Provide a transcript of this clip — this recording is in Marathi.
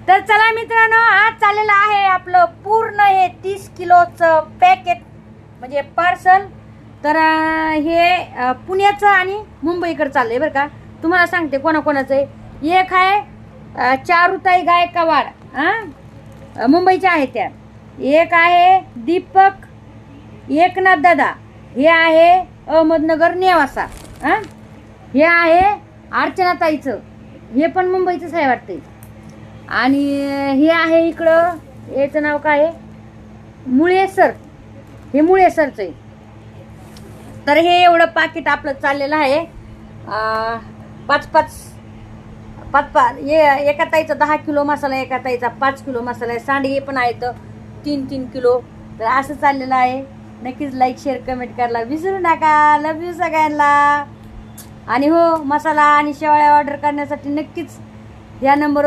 तर चला मित्रांनो, आज चाललेलं आहे आपलं पूर्ण हे 30 किलोचं पॅकेट म्हणजे पार्सल. तर हे पुण्याचं आणि मुंबईकडे चाललंय बरं का. तुम्हाला सांगते कोणाकोणाचं आहे. एक आहे चारुताई गायकवाड, मुंबईच्या आहे त्या. एक आहे दीपक एकनाथ दादा, हे आहे अहमदनगर नेवासा. हे आहे अर्चनाताईचं, हे पण मुंबईचंच आहे वाटतंय. आणि हे आहे इकडं, याचं नाव काय आहे, मुळेसर, हे मुळेसरचं आहे. तर हे एवढं पाकिट आपलं चाललेलं आहे. पाच एका ताईचा 10 किलो मसाला, एका ताईचा 5 किलो मसाला आहे. सांडगे पण आहेत 3-3 किलो. तर असं चाललेलं आहे. नक्कीच लाईक शेअर कमेंट करायला विसरू नका. लव यू सगळ्यांना. आणि हो, मसाला आणि शेवाळ्या ऑर्डर करण्यासाठी नक्कीच या नंबरवर